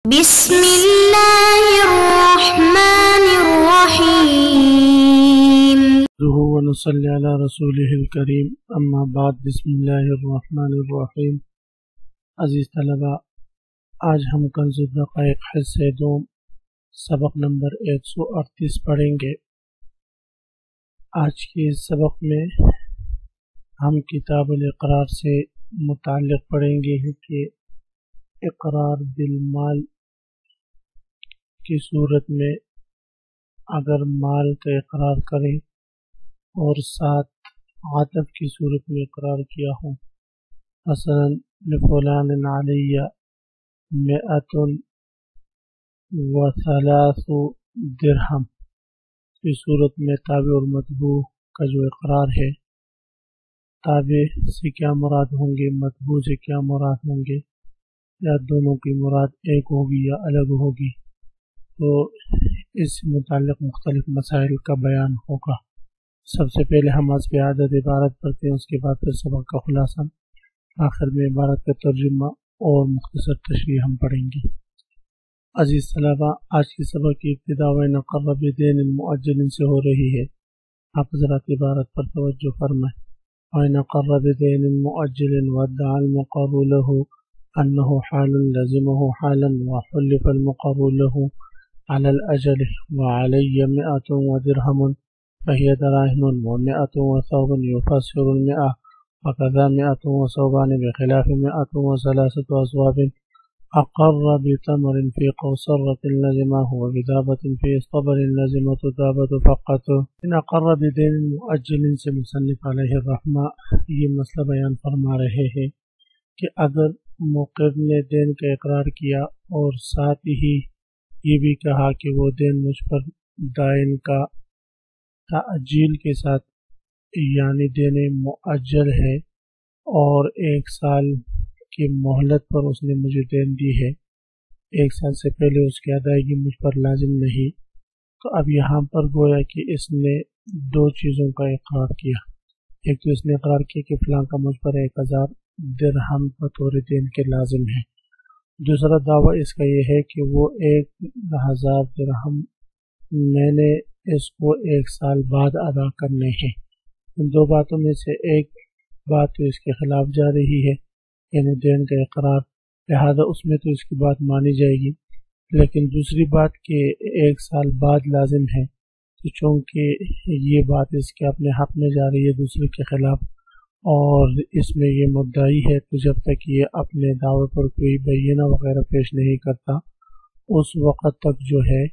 بسم الله الرحمن الرحيم ونصلي على رسوله الكريم اما بعد بسم الله الرحمن الرحیم۔ عزیز طلباء، آج ہم کنز الدقائق حصہ دوم سبق نمبر 138 پڑھیں گے۔ آج کے اس سبق میں ہم کتاب الاقرار سے متعلق پڑھیں گے کہ اقرار بالمال کی صورت میں اگر مال کا اقرار کریں اور ساتھ عاطف کی صورت میں اقرار کیا ہو، مثلا لفلان علی 103 درہم کی صورت میں تابع اور مطبوع کا جو اقرار ہے، تابع سے کیا مراد ہوں گے، مطبوع سے کیا مراد ہوں گے، یا دونوں کی مراد ایک ہوگی یا الگ ہوگی، تو اس متعلق مختلف مسائل کا بیان ہوگا۔ سب سے پہلے ہم حسب عادت عبارت پڑھتے ہیں، اس کے بعد پھر سبق کا خلاصہ، آخر میں عبارت کا ترجمہ اور مختصر تشریح ہم پڑھیں گے۔ عزیز طلباء، آج کی سبق کی ابتدا وَإِنْ أَقَرَّ بِدَيْنٍ مُؤَجَّلٍ سے ہو رہی ہے۔ آپ حضرات عبارت پر توجہ فرمائیں۔ وَإِنْ أَقَرَّ بِدَيْنٍ مُؤَجَّلٍ وَادَّعَى الْمُقَرُّ لَهُ أنه حال لزمه حالا وحلف المقر له على الأجل وعلي 100 درهم فهي دراهم و100 وثوب يفسر 100 وكذا 100 وثوبان بخلاف 103 أثواب أقر بتمر في قوصرة لزمه وبدابة في اصطبر لزمة دابة فقط۔ إن أقر بدين مؤجل سے مصنف علیہ الرحمہ یہ مسئلہ بیان فرما رہے ہیں کہ اگر مقر نے دین کا اقرار کیا اور ساتھ ہی یہ بھی کہا کہ وہ دین مجھ پر دائن کا تعجیل کے ساتھ یعنی دین مؤجل ہے اور 1 سال کی مہلت پر اس نے مجھے دین دی ہے، 1 سال سے پہلے اس کی ادائیگی مجھ پر لازم نہیں، تو اب یہاں پر گویا کہ اس نے 2 چیزوں کا اقرار کیا۔ ایک تو اس نے اقرار کیا کہ فلاں کا مجھ پر 1000 درہم بطور دین کے لازم ہے، دوسرا دعویٰ اس کا یہ ہے کہ وہ 1000 درہم میں نے اس کو 1 سال بعد ادا کرنے ہیں۔ ان 2 باتوں میں سے ایک بات تو اس کے خلاف جا رہی ہے، یعنی دین کا اقرار، لہذا اس میں تو اس کی بات مانی جائے گی، لیکن دوسری بات کہ 1 سال بعد لازم ہے، تو چونکہ یہ بات اس کے اپنے حق میں جا رہی ہے دوسرے کے خلاف، اور اس میں یہ مدعی ہے، تو جب تک یہ اپنے دعوے پر کوئی بینہ وغیرہ پیش نہیں کرتا اس وقت تک جو ہے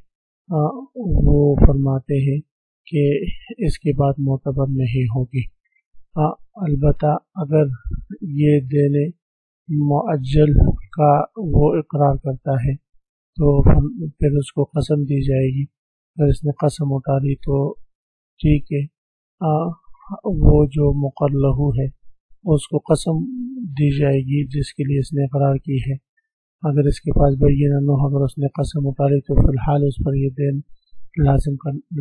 وہ فرماتے ہیں کہ اس کی بات معتبر نہیں ہوگی۔ البتہ اگر یہ دین مؤجل کا وہ اقرار کرتا ہے تو پھر اس کو قسم دی جائے گی، اگر اس نے قسم اتاری تو ٹھیک ہے، وہ جو مقر لہو ہے اس کو قسم دی جائے گی جس کے لیے اس نے اقرار کی ہے۔ اگر اس کے پاس بینہ نہ ہو، اگر اس نے قسم اتاری تو فی الحال اس پر یہ دین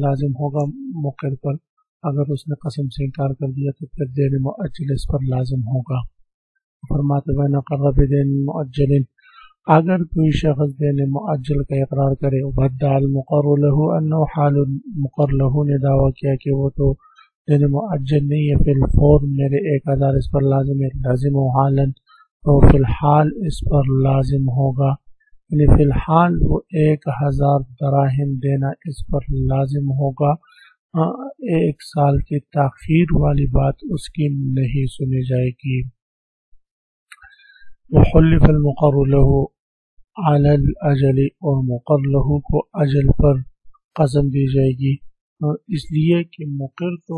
لازم ہوگا مقر پر، اگر اس نے قسم سے انکار کر دیا تو پھر دین مؤجل اس پر لازم ہوگا۔ فرماتے ہیں وَإِنْ أَقَرَّ بِدَيْنٍ مُؤَجَّلٍ، اگر کوئی شخص دین مؤجل کا اقرار کرے، وَادَّعَى الْمُقَرُّ لَهُ أَنَّهُ حَالٌ، مقر لہو نے دعویٰ کیا کہ وہ تو دین مؤجل نہیں ہے، فی الفور میرے 1000 اس پر لازم ہے، لازم و حالاً، تو فی الحال اس پر لازم ہوگا، یعنی فی الحال وہ 1000 دراہم دینا اس پر لازم ہوگا، 1 سال کی تاخیر والی بات اس کی نہیں سنی جائے گی۔ وحلف المقر له علی الاجل، اور مقر لہو کو اجل پر قسم دی جائے گی، اس لیے کہ مقر تو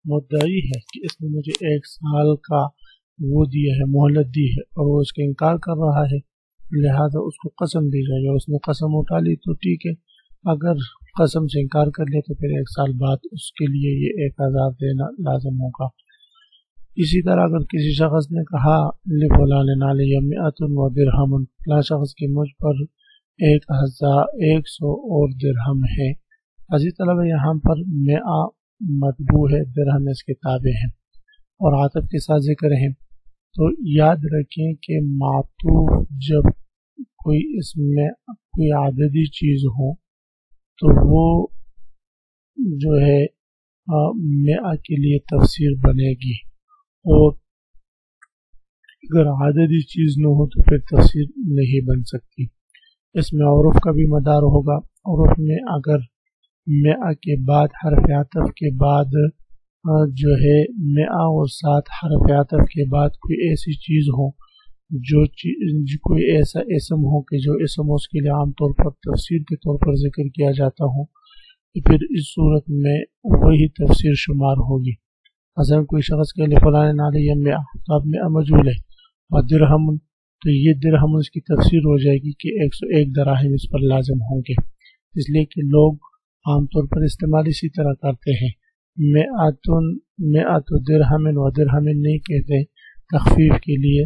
مدعی ہے کہ اس نے مجھے 1 سال کا وہ دیا ہے، مہلت دی ہے، اور وہ اس کا انکار کر رہا ہے، لہذا اس کو قسم دی جائے گی، اور اس نے قسم اٹھا لی تو ٹھیک ہے، اگر قسم سے انکار کر لے تو پھر 1 سال بعد اس کے لیے یہ 1000 دینا لازم ہوگا۔ اسی طرح اگر کسی شخص نے کہا لفلان علی 100 درہم، فلاں شخص کی مجھ پر 100 اور درہم ہے۔ عزیز طلبہ، یہاں پر 100 مطبوع ہے، درہم اس کے تابع ہیں، اور عاطف کے ساتھ ذکر ہے، تو یاد رکھیں کہ معطوف جب کوئی اس میں کوئی عددی چیز ہو تو وہ جو ہے مئہ کے لیے تفسیر بنے گی، اور اگر عددی چیز نہ ہو تو پھر تفسیر نہیں بن سکتی۔ اس میں عرف کا بھی مدار ہوگا۔ عرف میں اگر مئہ کے بعد حرف عطف کے بعد جو ہے مئہ اور 7 حرف عطف کے بعد کوئی ایسی چیز ہو جو کوئی ایسا اسم ہو کہ جو اسم اس کے لیے عام طور پر تفسیر کے طور پر ذکر کیا جاتا ہو، تو پھر اس صورت میں وہی تفسیر شمار ہوگی۔ مثلا کوئی شخص کے لیے فلان علیہ مئہ، تو اب مئہ مجہول ہے، اور درہم، تو یہ درہم اس کی تفسیر ہو جائے گی کہ 101 دراہم اس پر لازم ہوں گے، اس لیے کہ لوگ عام طور پر استعمال اسی طرح کرتے ہیں، مئۃ درہم و درہم نہیں کہتے، تخفیف کے لیے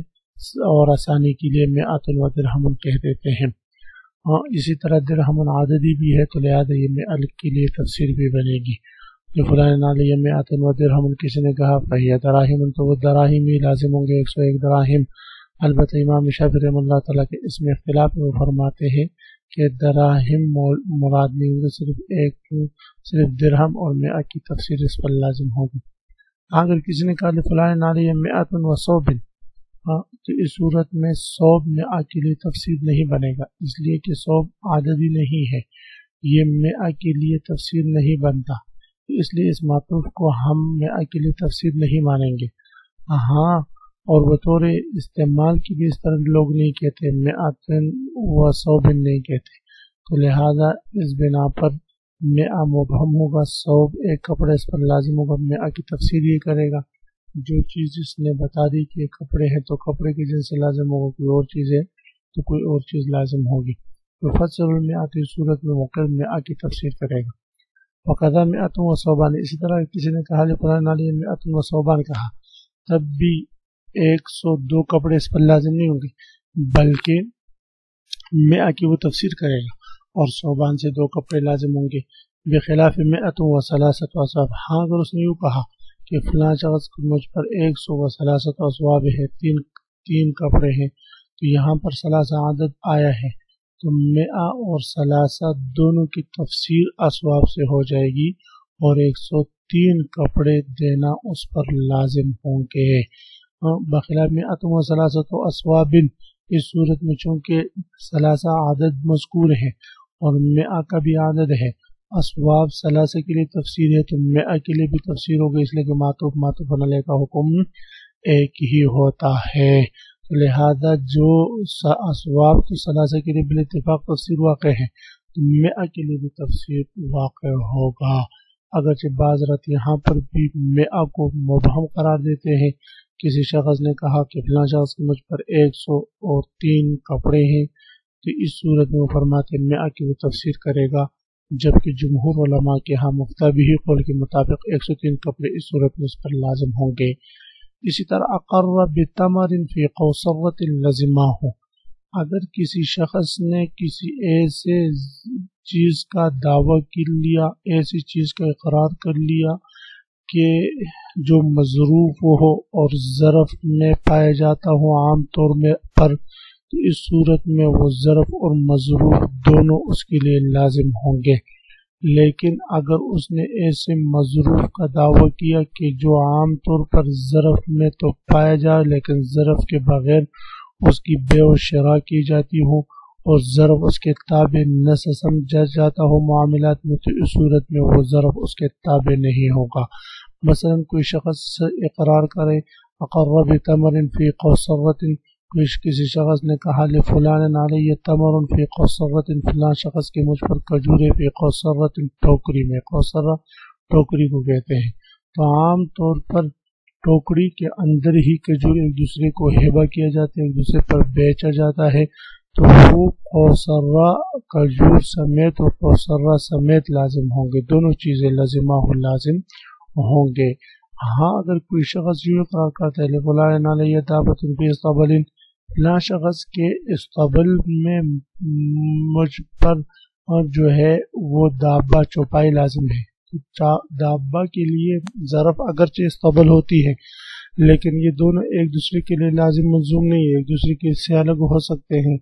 اور آسانی کے لیے مئۃ و درہم کہہ دیتے ہیں۔ اسی طرح درہم عددی بھی ہے، تو لہذا یہ مئہ کے لیے تفسیر بھی بنے گی۔ جو فلان علیہ مئۃ و درہم کسی نے کہا فہی دراہم، تو وہ دراہم ہی لازم ہوں گے، 101 دراہم۔ البتہ امام شافعی رحمۃ اللہ تعالیٰ کے اس میں اختلاف میں وہ فرماتے ہیں کہ دراہم مراد نہیں ہوگا، صرف درہم اور مئہ کی تفسیر اس پر لازم ہوگی۔ اگر کسی نے کہا فلان علیہ مئۃ و صوب، تو اس صورت میں صوب مئہ کے لیے تفسیر نہیں بنے گا، اس لیے کہ صوب عددی نہیں ہے، یہ مئہ کے لیے تفسیر نہیں بنتا، اس لیے اس معطوف کو ہم مئہ کے لیے تفسیر نہیں مانیں گے۔ ہاں، اور بطور استعمال کی بھی اس طرح لوگ نہیں کہتے، مئۃ و صوب نہیں کہتے، تو لہذا اس بنا پر مئہ مبہم ہوگا، صوب ایک کپڑے اس پر لازم ہوگا، مئہ کی تفسیر یہ کرے گا۔ جو چیز اس نے بتا دی کہ کپڑے ہیں تو کپڑے کی جن سے لازم ہوگا، کوئی اور چیز ہے تو کوئی اور چیز لازم ہوگی، تو فصل المئات اس صورت میں مقرر مئہ کی تفسیر کرے گا۔ وقضا مئۃ و صوبان، اسی طرح کسی نے کہا فلان علیہ مئۃ و صوبان کہا، تب بھی 102 کپڑے اس پر لازم نہیں ہوں گے، بلکہ مئہ کی وہ تفسیر کرے گا، اور صوبان سے 2 کپڑے لازم ہوں گے، بخلاف مئۃ و ثلاثۃ اصحاب۔ ہاں اگر اس نے یوں کہا کہ فلاں شخص مجھ پر 100 و ثلاثۃ اصحاب ہے، تین کپڑے ہیں، تو یہاں پر ثلاثہ عدد آیا ہے، تو مئہ اور ثلاثہ دونوں کی تفسیر اصحاب سے ہو جائے گی، اور 103 کپڑے دینا اس پر لازم ہوں گے۔ بخلاف مئۃ و ثلاثۃ اصحاب، اس صورت میں چونکہ ثلاثہ عدد مذکور ہے اور مئہ کا بھی عدد ہے، اسباب ثلاثہ کے لیے تفسیر ہے، تو مئہ کے لیے بھی تفسیر ہوگی، اس لیے کہ معطوف علیہ کا حکم ایک ہی ہوتا ہے، لہذا جو اسباب تو ثلاثہ کے لیے بالاتفاق تفسیر واقع ہے، تو مئہ کے لیے بھی تفسیر واقع ہوگا۔ اگرچہ بعض رات یہاں پر بھی مئہ کو مبہم قرار دیتے ہیں، کسی شخص نے کہا کہ فلاں شخص کے مجھ پر 103 کپڑے ہیں، تو اس صورت میں وہ فرماتے مئہ کی وہ تفسیر کرے گا، جبکہ جمہور علماء کے ہاں مفتابی قول کے مطابق 103 کپڑے اس صورت میں اس پر لازم ہوں گے۔ اسی طرح اقر بتمر فی قوصرۃ لزمہ ہو، اگر کسی شخص نے کسی ایسے چیز کا دعویٰ کر لیا، ایسی چیز کا اقرار کر لیا کہ جو مظروف ہو اور ظرف میں پایا جاتا ہو عام طور میں پر، تو اس صورت میں وہ ظرف اور مظروف دونوں اس کے لیے لازم ہوں گے۔ لیکن اگر اس نے ایسے مظروف کا دعویٰ کیا کہ جو عام طور پر ظرف میں تو پایا جائے لیکن ظرف کے بغیر اس کی بیع و شراء کی جاتی ہو اور ظرف اس کے تابع نہ سمجھا جاتا ہو معاملات میں، تو اس صورت میں وہ ظرف اس کے تابع نہیں ہوگا۔ مثلا کوئی شخص اقرار کرے اقر بتمر فی قوصرۃ، کسی شخص نے کہا لفلان علیہ تمر فی قوصرۃ، فلاں شخص کے مجھ پر کھجورے فی قوصرۃ، ٹوکری میں، قوصرہ ٹوکری کو کہتے ہیں، تو عام طور پر ٹوکری کے اندر ہی کھجور ایک دوسرے کو ہبہ کیا جاتا ہے، ایک دوسرے پر بیچا جاتا ہے، تو وہ قوصرہ کھجور سمیت اور قوصرہ سمیت لازم ہوں گے، دونوں چیزیں لازمہ لازم ہوں گے۔ ہاں اگر کوئی شخص یوں اقرار کرتا ہے لفلان علیہ دابۃ فی اسطبل، فلاں شخص کے اسطبل میں مجھ پر جو ہے وہ دابہ چوپائی لازم ہے، دابہ کے لیے ظرف اگرچہ اسطبل ہوتی ہے لیکن یہ دونوں ایک دوسرے کے لیے لازم ملزوم نہیں ہے، ایک دوسرے کے سے الگ ہو سکتے ہیں،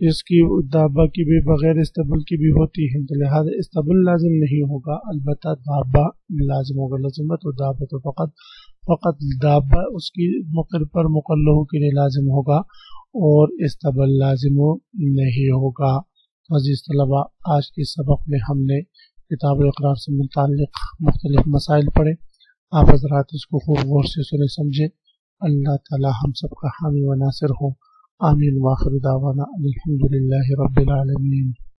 اس کی دابہ کی بھی بغیر استبل کی بھی ہوتی ہے، تو لہذا استبل لازم نہیں ہوگا، البتہ دابہ لازم ہوگا۔ لازمت و دابہ تو فقط دابہ اس کی مقر پر مقلہ کے لیے لازم ہوگا اور استبل لازم نہیں ہوگا۔ عزیز طلبہ، آج کے سبق میں ہم نے کتاب الاقرار سے متعلق مختلف مسائل پڑھے، آپ حضرات اس کو خوب غور سے سنے سمجھیں۔ اللہ تعالی ہم سب کا حامی و ناصر ہو، آمین۔ وآخر دعوانا الحمدللہ رب العالمین۔